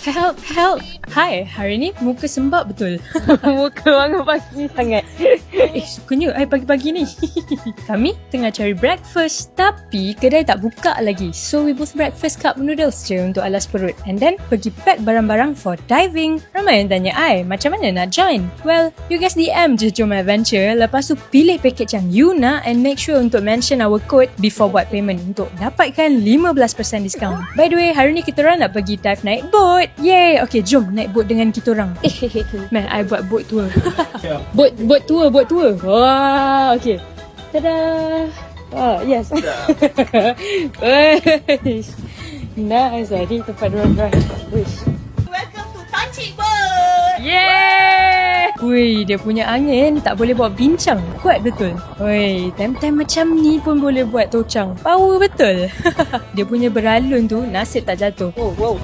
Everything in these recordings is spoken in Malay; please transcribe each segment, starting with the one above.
Help, help. Hai, hari ni muka sembab betul. Muka orang pagi sangat. Sukanya I pagi-pagi ni. Kami tengah cari breakfast, tapi kedai tak buka lagi. So we both breakfast cup noodles je untuk alas perut. And then pergi pack barang-barang for diving. Ramai yang tanya I, macam mana nak join? Well, you guys DM je Jom Adventure. Lepas tu pilih package yang you nak and make sure untuk mention our code before buat payment untuk dapatkan 15% discount. By the way, hari ni kita orang nak pergi dive naik boat. Yay! Okay, jom naik boat dengan kita orang. Man, I buat boat tour. Boat tour. Wah, okay. Tada! Oh, yes. Nice. Ini tempat dorang drive. Wish. Welcome to Pancik Boat. Yeay! Wih, dia punya angin tak boleh buat bincang. Kuat betul. Wih, time-time macam ni pun boleh buat tocang. Power betul. Dia punya beralun tu nasib tak jatuh. Wow.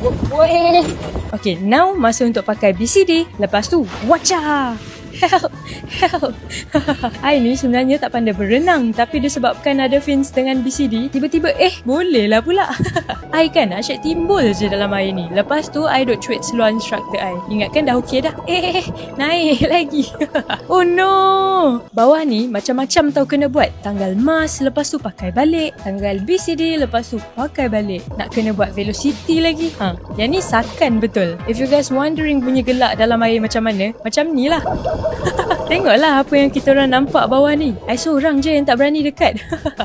Okay, now masa untuk pakai BCD. Lepas tu, wacha! Help! I ni sebenarnya tak pandai berenang, tapi disebabkan ada fins dengan BCD, tiba-tiba boleh lah pula. I kan asyik timbul je dalam air ni. Lepas tu I duk cuit seluar instructor I. Ingatkan dah okey dah. Naik lagi. Oh no! Bawah ni macam-macam tau kena buat. Tanggal mas, lepas tu pakai balik. Tanggal BCD, lepas tu pakai balik. Nak kena buat velocity lagi. Yang ni sakan betul. If you guys wondering bunyi gelak dalam air macam mana, macam ni lah. Tengoklah apa yang kita orang nampak bawah ni. I seorang je yang tak berani dekat.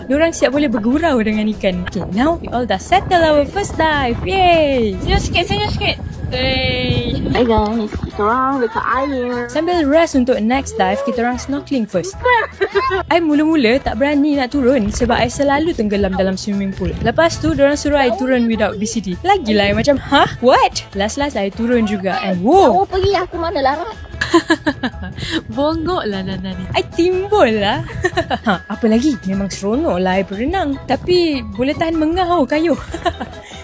Diorang siap boleh bergurau dengan ikan. Okay, now we all dah settle our first dive. Yay! Senyum sikit. Hey. Hi guys, kita orang dekat air. Sambil rest untuk next dive, kita orang snorkeling first. I mula-mula tak berani nak turun sebab I selalu tenggelam dalam swimming pool. Lepas tu, diorang suruh I turun without BCD. Lagilah I macam, what? Last I turun juga and wow! Kamu pergi, aku mana Lara? Bongok lah Nana ni. I timbul lah. Apa lagi? Memang seronok lah I berenang. Tapi boleh tahan mengau kayu.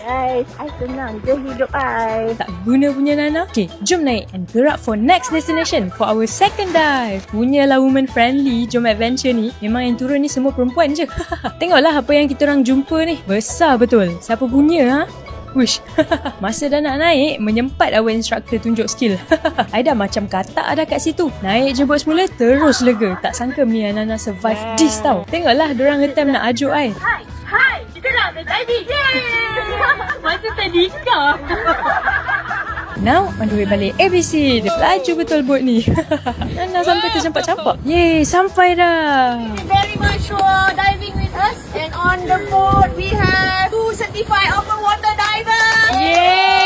Guys, I senang je hidup I. Tak guna punya Nana. Okay, jom naik and gerak for next destination for our second dive. Punyalah woman friendly Jom Adventure ni. Memang yang turun ni semua perempuan je. Tengoklah apa yang kita orang jumpa ni. Besar betul. Siapa punya Wish. Masa dah nak naik, menyempat our instructor tunjuk skill. I dah macam katak dah kat situ. Naik je buat semula, terus lega. Tak sangka Mia Nana survive this tau. Tengoklah, dorang attempt nak ajuk I. Hai, kita nak diving. Yay! Masa tadi kau. Now, on the way balik ABC. Dia laju betul boat ni. Nana sampai tercampak-campak. Yeay, sampai dah. Very much for diving with us. And on the boat, we have 2 certified open water divers. Yeay!